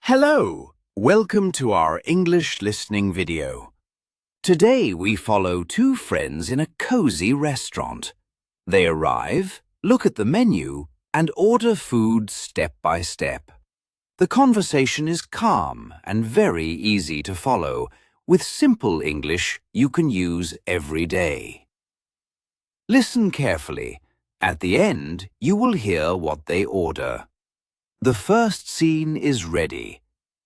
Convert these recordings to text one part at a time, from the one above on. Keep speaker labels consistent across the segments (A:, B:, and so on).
A: Hello! Welcome to our English listening video. Today we follow two friends in a cozy restaurant. They arrive, look at the menu, and order food step by step. The conversation is calm and very easy to follow, with simple English you can use every day. Listen carefully. At the end, you will hear what they order. The first scene is ready.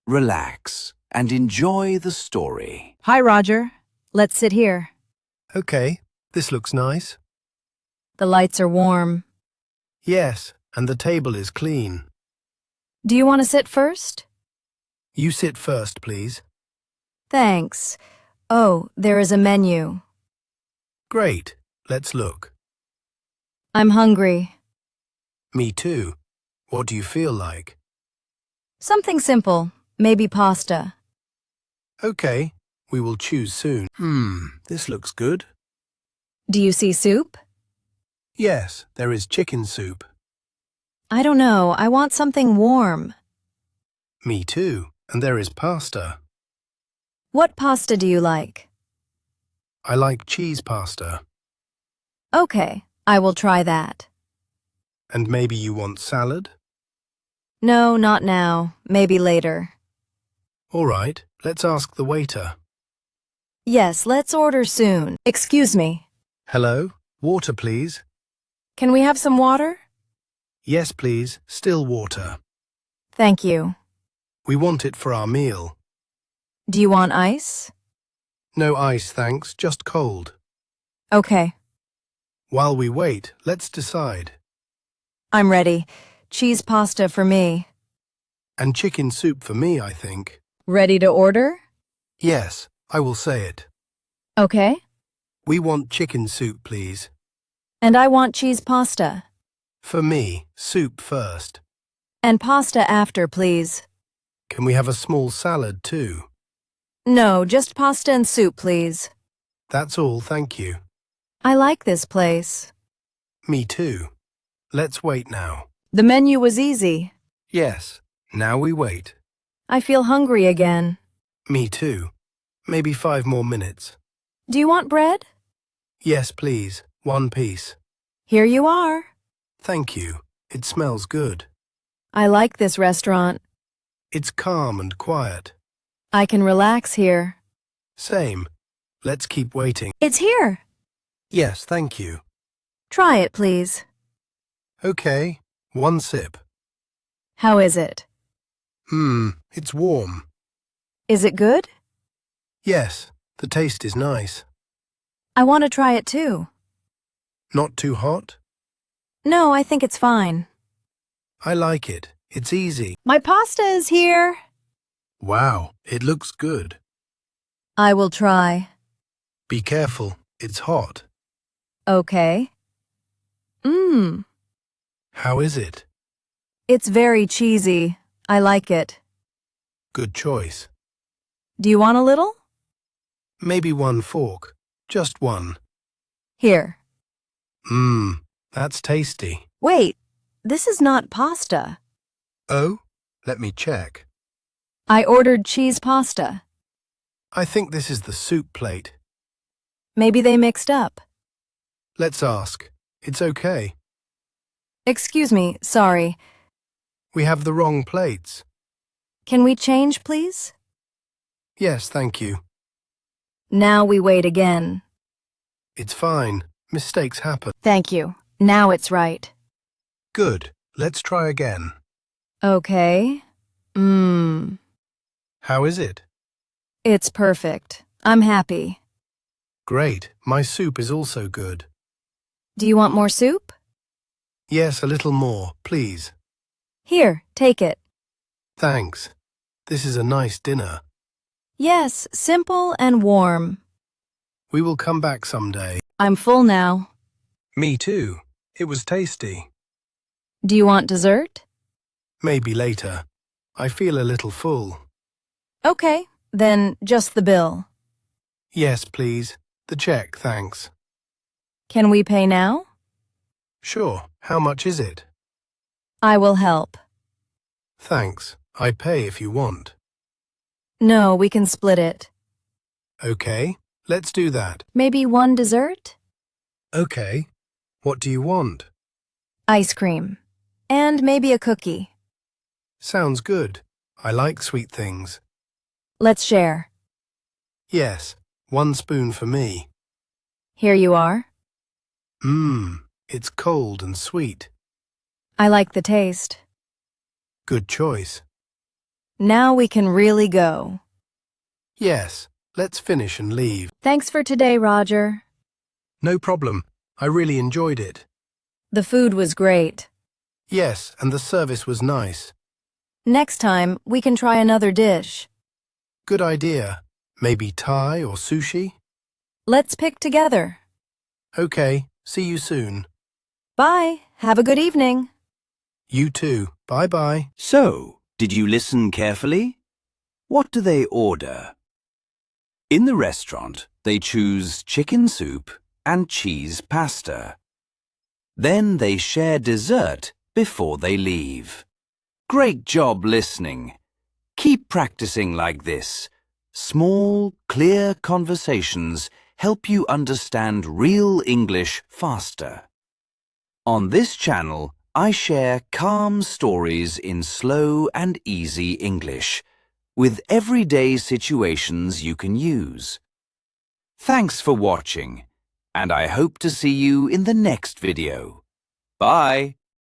A: Relax and enjoy the story.
B: Hi, Roger. Let's sit here.
C: Okay, this looks nice.
B: The lights are warm.
C: Yes, and the table is clean.
B: Do you want to sit first?
C: You sit first, please.
B: Thanks. Oh, there is a menu.
C: Great, let's look.
B: I'm hungry.
C: Me too. What do you feel like?
B: Something simple, maybe pasta.
C: Okay, we will choose soon. This looks good.
B: Do you see soup?
C: Yes, there is chicken soup.
B: I don't know, I want something warm.
C: Me too, and there is pasta.
B: What pasta do you like?
C: I like cheese pasta.
B: Okay, I will try that.
C: And maybe you want salad?
B: No, not now. Maybe later.
C: All right, let's ask the waiter.
B: Yes, let's order soon. Excuse me.
C: Hello, water please.
B: Can we have some water?
C: Yes please, still water.
B: Thank you.
C: We want it for our meal.
B: Do you want ice?
C: No ice thanks, just cold.
B: Okay,
C: While we wait, let's decide.
B: I'm ready. Cheese pasta for me.
C: And chicken soup for me, I think.
B: Ready to order?
C: Yes, I will say it.
B: Okay.
C: We want chicken soup, please.
B: And I want cheese pasta.
C: For me, soup first.
B: And pasta after, please.
C: Can we have a small salad too?
B: No, just pasta and soup, please.
C: That's all, thank you.
B: I like this place.
C: Me too. Let's wait now.
B: The menu was easy.
C: Yes, now we wait.
B: I feel hungry again.
C: Me too. Maybe 5 more minutes.
B: Do you want bread?
C: Yes, please. 1 piece.
B: Here you are.
C: Thank you. It smells good.
B: I like this restaurant.
C: It's calm and quiet.
B: I can relax here.
C: Same. Let's keep waiting.
B: It's here.
C: Yes, thank you.
B: Try it, please.
C: Okay, 1 sip.
B: How is it?
C: It's warm.
B: Is it good?
C: Yes, the taste is nice.
B: I want to try it too.
C: Not too hot?
B: No, I think it's fine.
C: I like it. It's easy.
B: My pasta is here.
C: Wow, it looks good.
B: I will try.
C: Be careful, it's hot.
B: Okay.
C: How is it?
B: It's very cheesy. I like it.
C: Good choice.
B: Do you want a little?
C: Maybe 1 fork. Just 1.
B: Here.
C: That's tasty.
B: Wait, this is not pasta.
C: Oh, let me check.
B: I ordered cheese pasta.
C: I think this is the soup plate.
B: Maybe they mixed up.
C: Let's ask. It's okay.
B: Excuse me, sorry.
C: We have the wrong plates.
B: Can we change, please?
C: Yes, thank you.
B: Now we wait again.
C: It's fine. Mistakes happen.
B: Thank you. Now it's right.
C: Good. Let's try again.
B: Okay.
C: How is it?
B: It's perfect. I'm happy.
C: Great. My soup is also good.
B: Do you want more soup?
C: Yes, a little more, please.
B: Here, take it.
C: Thanks. This is a nice dinner.
B: Yes, simple and warm.
C: We will come back someday.
B: I'm full now.
C: Me too. It was tasty.
B: Do you want dessert?
C: Maybe later. I feel a little full.
B: Okay, then just the bill.
C: Yes, please. The check, thanks.
B: Can we pay now?
C: Sure. How much is it?
B: I will help.
C: Thanks. I pay if you want.
B: No, we can split it.
C: Okay, let's do that.
B: Maybe one dessert?
C: Okay, what do you want?
B: Ice cream. And maybe a cookie.
C: Sounds good. I like sweet things.
B: Let's share.
C: Yes, 1 spoon for me.
B: Here you are.
C: It's cold and sweet.
B: I like the taste.
C: Good choice.
B: Now we can really go.
C: Yes, let's finish and leave.
B: Thanks for today, Roger.
C: No problem. I really enjoyed it.
B: The food was great.
C: Yes, and the service was nice.
B: Next time, we can try another dish.
C: Good idea. Maybe Thai or sushi?
B: Let's pick together.
C: Okay, see you soon.
B: Bye. Have a good evening.
C: You too. Bye-bye.
A: So, did you listen carefully? What do they order? In the restaurant, they choose chicken soup and cheese pasta. Then they share dessert before they leave. Great job listening. Keep practicing like this. Small, clear conversations help you understand real English faster. On this channel, I share calm stories in slow and easy English, with everyday situations you can use. Thanks for watching, and I hope to see you in the next video. Bye!